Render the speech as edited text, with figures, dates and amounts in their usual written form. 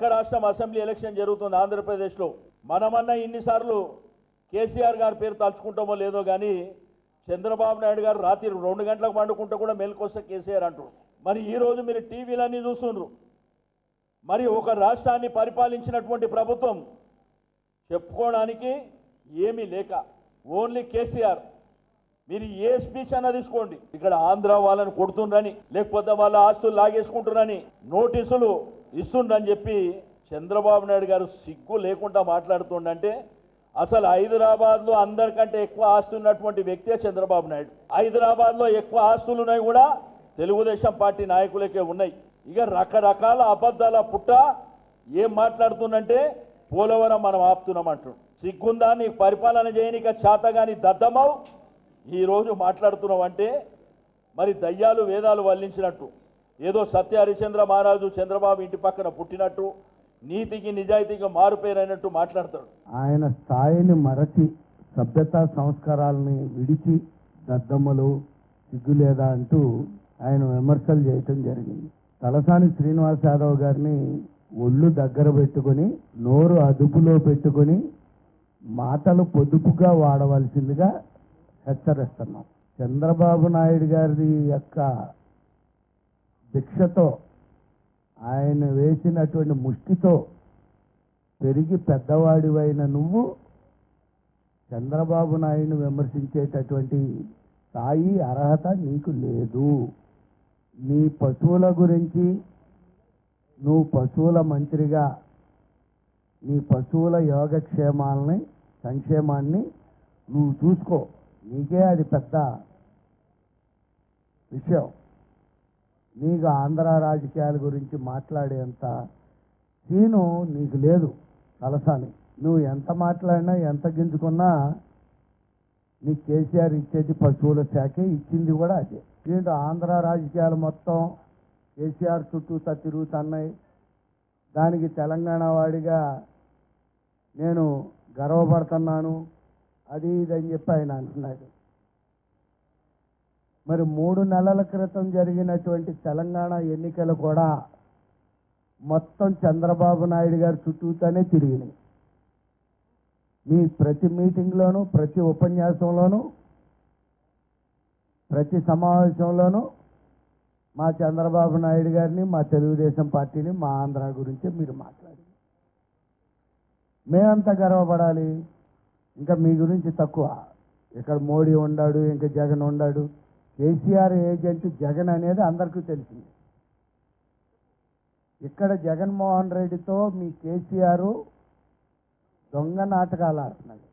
పక్క రాష్ట్రం assembly election జరుగుతుంది ఆంధ్రప్రదేశ్లో. మనమన్నా ఇన్నిసార్లు కేసీఆర్ గారి పేరు తలుచుకుంటామో లేదో కానీ చంద్రబాబు నాయుడు గారు రాత్రి 2 గంటలకు పండుకుంటే కూడా మేలుకొస్తే కేసీఆర్ అంటారు. మరి ఈరోజు మీరు టీవీలన్నీ చూస్తుండ్రు. మరి ఒక రాష్ట్రాన్ని పరిపాలించినటువంటి ప్రభుత్వం చెప్పుకోవడానికి ఏమీ లేక ఓన్లీ కేసీఆర్. మీరు ఏ స్పీచ్ అన్నా తీసుకోండి, ఇక్కడ ఆంధ్ర వాళ్ళని కొడుతుండ్రని లేకపోతే వాళ్ళ ఆస్తులు లాగేసుకుంటున్నారని నోటీసులు ఇస్తుండ్రని చెప్పి చంద్రబాబు నాయుడు గారు సిగ్గు లేకుండా మాట్లాడుతుండంటే అసలు హైదరాబాద్లో అందరికంటే ఎక్కువ ఆస్తి ఉన్నటువంటి వ్యక్తే చంద్రబాబు నాయుడు. హైదరాబాద్లో ఎక్కువ ఆస్తులు ఉన్నాయి కూడా తెలుగుదేశం పార్టీ నాయకులకే ఉన్నాయి. ఇక రకరకాల అబద్ధాల పుట్ట ఏం మాట్లాడుతుందంటే పోలవరం మనం ఆపుతున్నామంటాడు. సిగ్గుందా నీకు పరిపాలన చేయనిక చేతగాని దద్దమావు ఈరోజు మాట్లాడుతున్నావు అంటే మరి దయ్యాలు వేదాలు వల్లించినట్టు ఏదో సత్య హరిశ్చంద్ర మహారాజు చంద్రబాబు ఇంటి పక్కన పుట్టినట్టు నీతికి నిజాయితీగా మారుపేరైనట్టు మాట్లాడతాడు. ఆయన స్థాయిని మరచి సభ్యతా సంస్కారాలని విడిచి దద్దమ్మలు సిగ్గు లేదా అంటూ ఆయన విమర్శలు చేయటం జరిగింది. తలసాని శ్రీనివాస్ యాదవ్ గారిని ఒళ్ళు దగ్గర పెట్టుకొని నోరు అదుపులో పెట్టుకొని మాటలు పొదుపుగా వాడవలసిందిగా హెచ్చరిస్తున్నాం. చంద్రబాబు నాయుడు గారి యొక్క భిక్షతో ఆయన వేసినటువంటి ముష్టితో పెరిగి పెద్దవాడివైన నువ్వు చంద్రబాబు నాయుడిని విమర్శించేటటువంటి స్థాయి అర్హత నీకు లేదు. నీ పశువుల గురించి నువ్వు పశువుల మంత్రిగా నీ పశువుల యోగక్షేమాలని సంక్షేమాన్ని నువ్వు చూసుకో, నీకే అది పెద్ద విషయం. నీకు ఆంధ్ర రాజకీయాల గురించి మాట్లాడేంత సీను నీకు లేదు తలసాని. నువ్వు ఎంత మాట్లాడినా ఎంత గింజుకున్నా నీకు కేసీఆర్ ఇచ్చేది పశువుల శాఖే, ఇచ్చింది కూడా అదే. దీంట్లో ఆంధ్ర రాజకీయాలు మొత్తం కేసీఆర్ చుట్టూ తిరుగుతున్నాయి. దానికి తెలంగాణ వాడిగా నేను గర్వపడుతున్నాను అది ఇదని చెప్పి ఆయన అంటున్నాడు. మరి 3 నెలల క్రితం జరిగినటువంటి తెలంగాణ ఎన్నికలు కూడా మొత్తం చంద్రబాబు నాయుడు గారి చుట్టూతోనే తిరిగినాయి. మీ ప్రతి మీటింగ్లోనూ, ప్రతి ఉపన్యాసంలోనూ, ప్రతి సమావేశంలోనూ మా చంద్రబాబు నాయుడు గారిని, మా తెలుగుదేశం పార్టీని, మా ఆంధ్ర గురించి మీరు మాట్లాడి మేమంతా గర్వపడాలి. ఇంకా మీ గురించి తక్కువ. ఇక్కడ మోడీ ఉన్నాడు, ఇంకా జగన్ ఉన్నాడు. కేసీఆర్ ఏజెంట్ జగన్ అనేది అందరికీ తెలిసింది. ఇక్కడ జగన్మోహన్ రెడ్డితో మీ కేసీఆర్ దొంగ నాటకాలు ఆడుతున్నాడు.